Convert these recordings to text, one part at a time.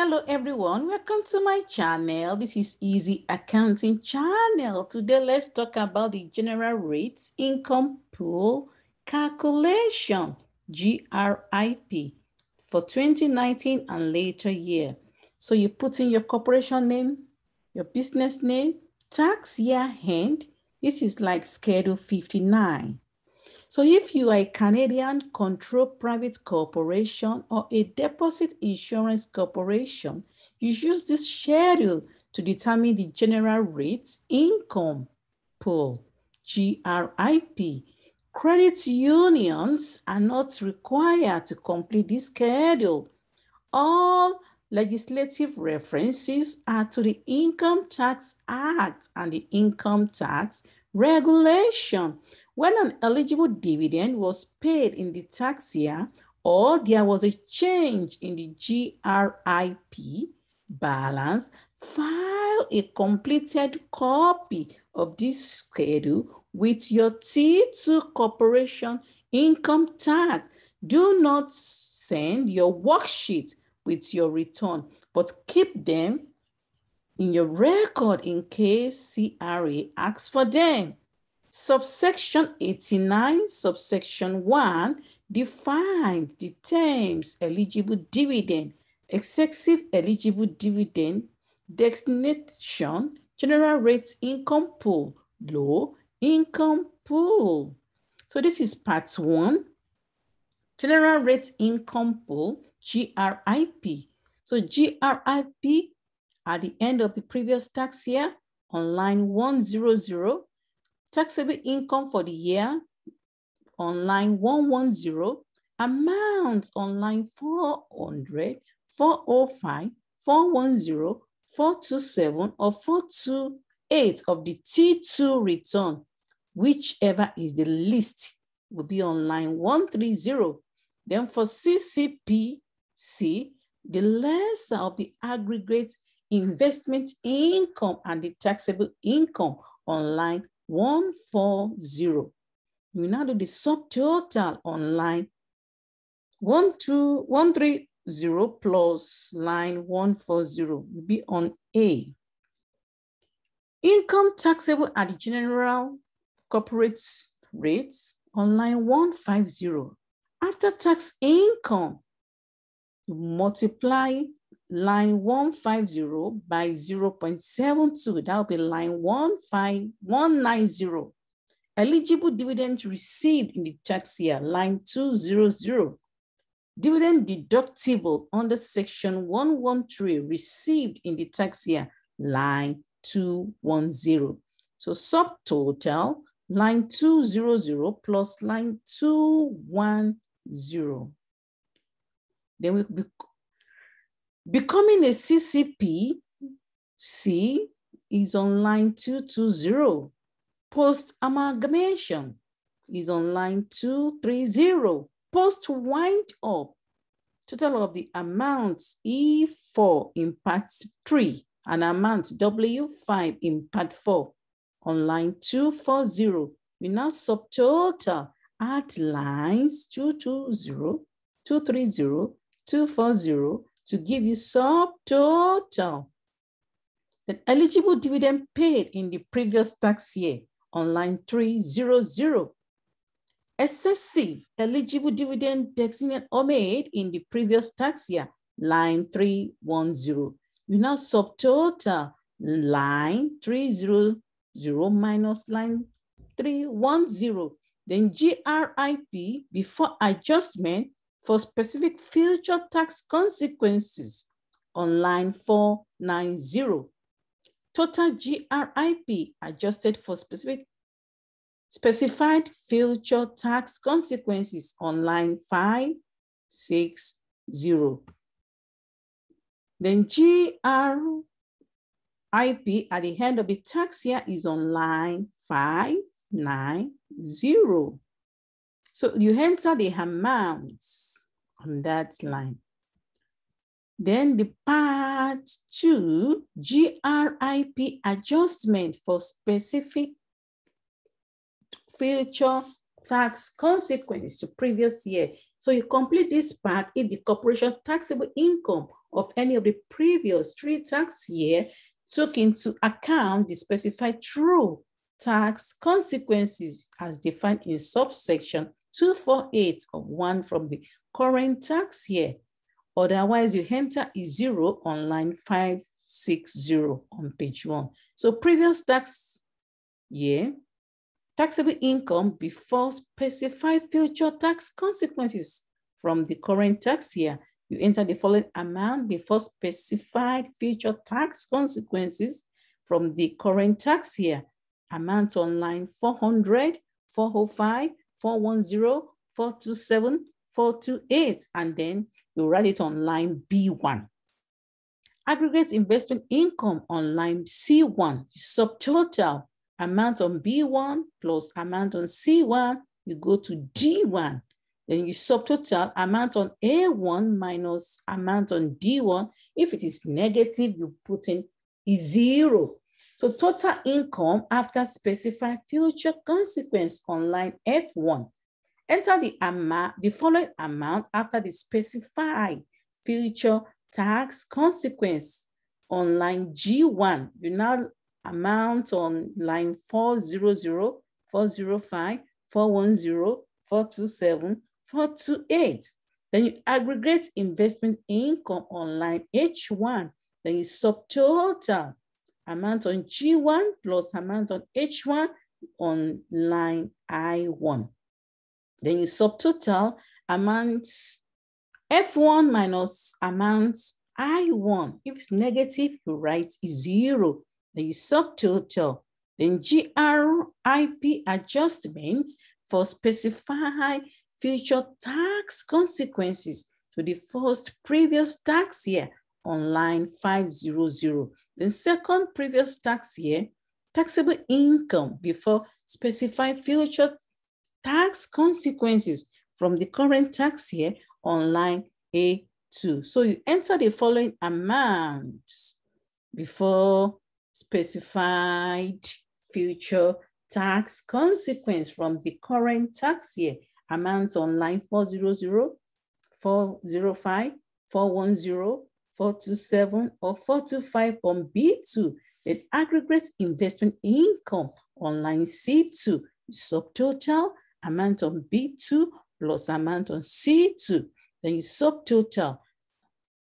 Hello everyone, welcome to my channel. This is Easy Accounting Channel. Today let's talk about the General Rates Income Pool Calculation, GRIP, for 2019 and later year. So you put in your corporation name, your business name, tax year end. This is like Schedule 59. So if you are a Canadian controlled private corporation or a deposit insurance corporation, you use this schedule to determine the General Rates Income Pool, GRIP. Credit unions are not required to complete this schedule. All legislative references are to the Income Tax Act and the Income Tax Regulation. When an eligible dividend was paid in the tax year or there was a change in the GRIP balance, file a completed copy of this schedule with your T2 corporation income tax. Do not send your worksheet with your return, but keep them in your record in case CRA asks for them. Subsection 89, subsection 1 defines the terms eligible dividend, excessive eligible dividend, destination, general rates income pool, low income pool. So this is part 1, general rates income pool, GRIP. So GRIP at the end of the previous tax year on line 100, taxable income for the year on line 110, amounts on line 400, 405, 410, 427, or 428 of the T2 return, whichever is the least, will be on line 130. Then for CCPC, the lesser of the aggregate investment income and the taxable income on line 140. We now do the subtotal on line 130 plus line 140 will be on A. Income taxable at the general corporate rates on line 150. After tax income, you multiply line 150 by 0.72. That will be line 190. Eligible dividends received in the tax year, line 200. Dividend deductible under section 113 received in the tax year, line 210. So subtotal, line 200 plus line 210. Then we becoming a CCP, C is on line 220. Post-amalgamation is on line 230. Post-wind up, total of the amounts E4 in part 3 and amount W5 in part 4 on line 240. We now subtotal at lines 220, 230, 240 to give you subtotal. The eligible dividend paid in the previous tax year on line 300. Excessive eligible dividend designated or made in the previous tax year, line 310. You now subtotal line 300 minus line 310. Then GRIP before adjustment for specific future tax consequences on line 490. Total GRIP adjusted for specified future tax consequences on line 560. Then GRIP at the end of the tax year is on line 590. So you enter the amounts on that line. Then the part 2, GRIP adjustment for specific future tax consequence to previous year So you complete this part if the corporation taxable income of any of the previous 3 tax years took into account the specified true tax consequences as defined in subsection 248 of 1 from the current tax year. Otherwise, you enter a 0 on line 560 on page 1. So previous tax year, taxable income before specified future tax consequences from the current tax year. You enter the following amount before specified future tax consequences from the current tax year. Amount on line 400, 405, 410, 427, 428, and then you write it on line B1. Aggregate investment income on line C1, subtotal amount on B1 plus amount on C1, you go to D1. Then you subtotal amount on A1 minus amount on D1. If it is negative, you put in a 0. So total income after specified future consequence on line F1. Enter the following amount after the specified future tax consequence on line G1. You now amount on line 400, 405, 410, 427, 428. Then you aggregate investment income on line H1. Then you subtotal amount on G1 plus amount on H1 on line I1. Then you subtotal amount F1 minus amount I1. If it's negative, you write 0. Then you subtotal. Then GRIP adjustments for specified future tax consequences to the first previous tax year on line 500. Then second previous tax year, taxable income before specified future tax consequences from the current tax year on line A2. So you enter the following amounts before specified future tax consequence from the current tax year. Amount on line 400, 405, 410, 427, or 425 on B2. Then aggregate investment income on line C2. Subtotal amount on B2 plus amount on C2. Then you subtotal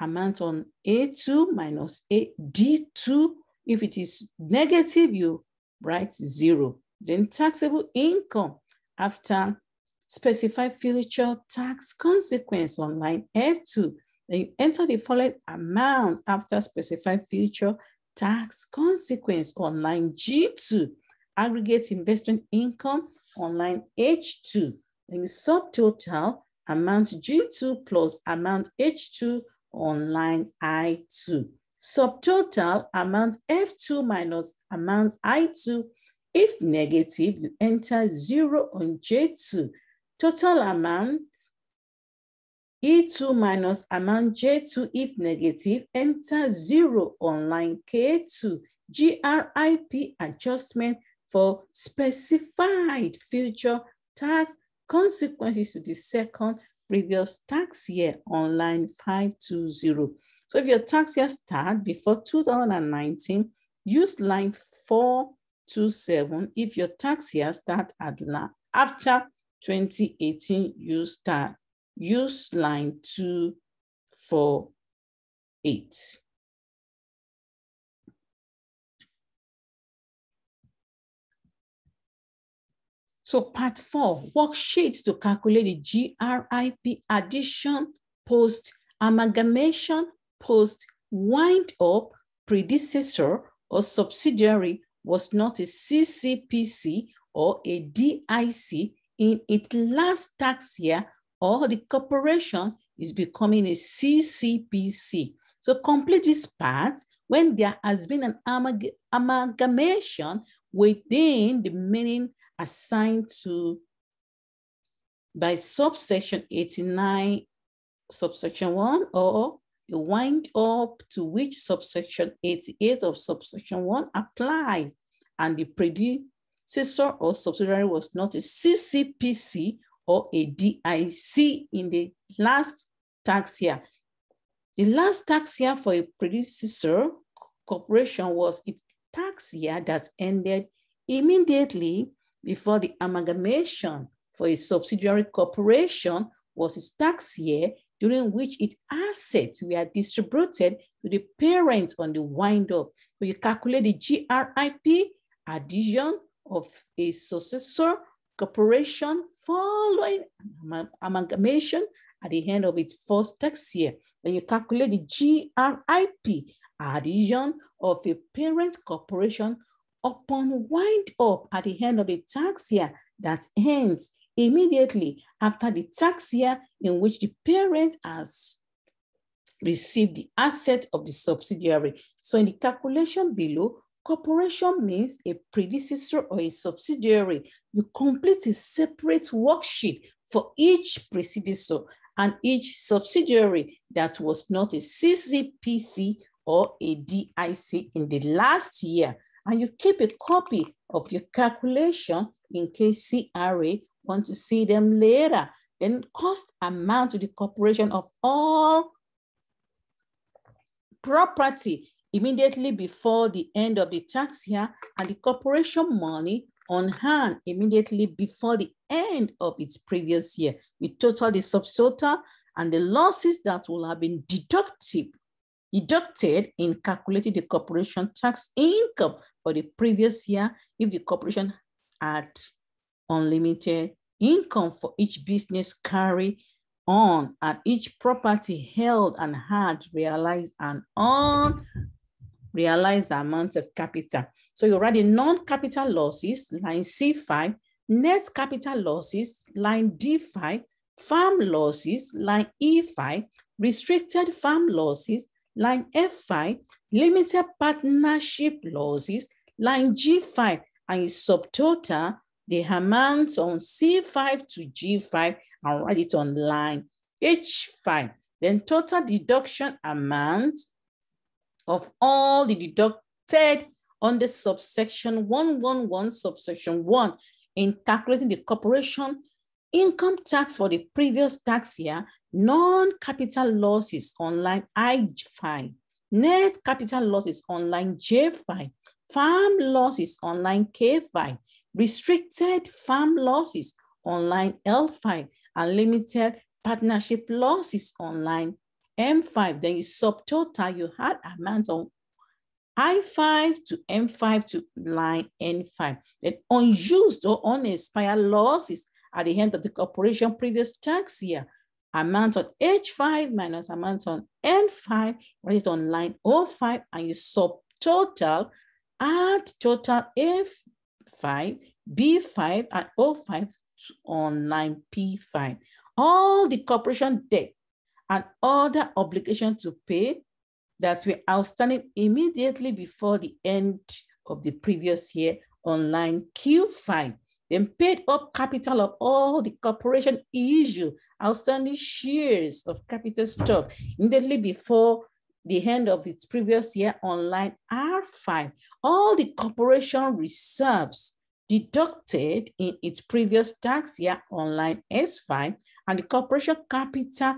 amount on A2 minus D2. If it is negative, you write 0. Then taxable income after specified future tax consequence on line F2. Then you enter the following amount after specified future tax consequence on line G2. Aggregate investment income on line H2. Then you subtotal amount G2 plus amount H2 on line I2. Subtotal amount F2 minus amount I2. If negative, you enter 0 on J2. Total amount E2 minus amount J2. If negative, enter 0 on line K2. GRIP adjustment for specified future tax consequences to the second previous tax year on line 520. So if your tax year starts before 2019, use line 427. If your tax year starts after 2018, use line 248. So part 4, worksheets to calculate the GRIP addition, post amalgamation, post wind up, predecessor or subsidiary was not a CCPC or a DIC in its last tax year, or the corporation is becoming a CCPC. So complete this part when there has been an amalgamation within the meaning assigned to by subsection 89, subsection 1, or a wind up to which subsection 88 of subsection 1 applies, and the predecessor or subsidiary was not a CCPC or a DIC in the last tax year. The last tax year for a predecessor corporation was its tax year that ended immediately before the amalgamation. For a subsidiary corporation was its tax year during which its assets were distributed to the parent on the wind-up. So you calculate the GRIP, addition of a successor corporation following amalgamation at the end of its first tax year. Then you calculate the GRIP, addition of a parent corporation upon wind-up at the end of the tax year that ends immediately after the tax year in which the parent has received the asset of the subsidiary. So in the calculation below, corporation means a predecessor or a subsidiary. You complete a separate worksheet for each predecessor and each subsidiary that was not a CCPC or a DIC in the last year. And you keep a copy of your calculation in case CRA want to see them later. Then cost amount to the corporation of all property immediately before the end of the tax year, and the corporation money on hand immediately before the end of its previous year. We total the subtotal and the losses that will have been deducted in calculating the corporation tax income for the previous year if the corporation had unlimited income for each business carry on and each property held and had realized and unrealized amount of capital. So you write the non-capital losses, line C5, net capital losses, line D5, farm losses, line E5, restricted farm losses, line F5, limited partnership losses, line G5, and you subtotal the amounts on C5 to G5 and write it on line H5. Then total deduction amount of all the deducted under subsection 111 subsection 1 in calculating the corporation income tax for the previous tax year, non-capital losses on line I5, net capital losses on line J5, farm losses on line K5, restricted farm losses on line L5, and limited partnership losses on line M5. Then you subtotal, you had amounts on I5 to M5 to line N5. Then unused or unexpired losses at the end of the corporation previous tax year, amount on H5 minus amount on N5, write it on line O5, and you subtotal, add total F5, B5, and O5 on line P5. All the corporation debt and other obligations to pay that were outstanding immediately before the end of the previous year on line Q5. Then paid up capital of all the corporation issue outstanding shares of capital stock immediately before the end of its previous year on line R5. All the corporation reserves deducted in its previous tax year on line S5, and the corporation capital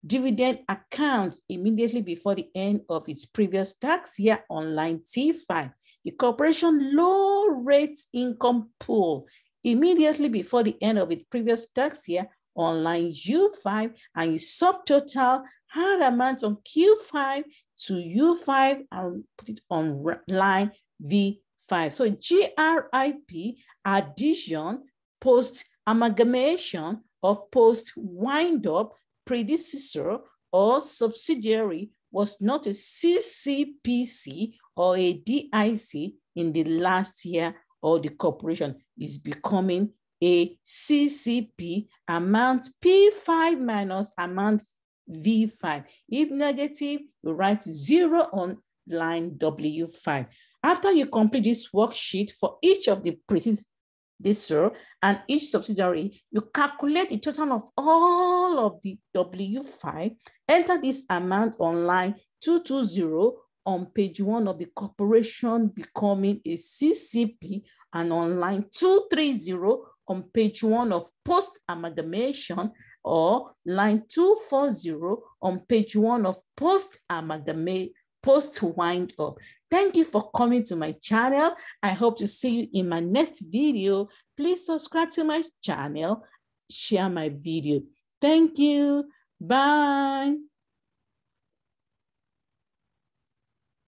dividend accounts immediately before the end of its previous tax year on line T5. The corporation low rate income pool immediately before the end of its previous tax year on line U5, and you subtotal had amount on Q5 to U5 and put it on line V5. So GRIP, addition, post amalgamation or post wind up, predecessor or subsidiary was not a CCPC or a DIC in the last year, or the corporation is becoming a CCP, amount P5 minus amount V5. If negative, you write 0 on line W5. After you complete this worksheet for each of the predecessor and each subsidiary, you calculate the total of all of the W5, enter this amount on line 220 on page 1 of the corporation becoming a CCP, and on line 230 on page 1 of post-amalgamation, or line 240 on page 1 of post-amalgamate, post-wind-up. Thank you for coming to my channel. I hope to see you in my next video. Please subscribe to my channel, share my video. Thank you. Bye.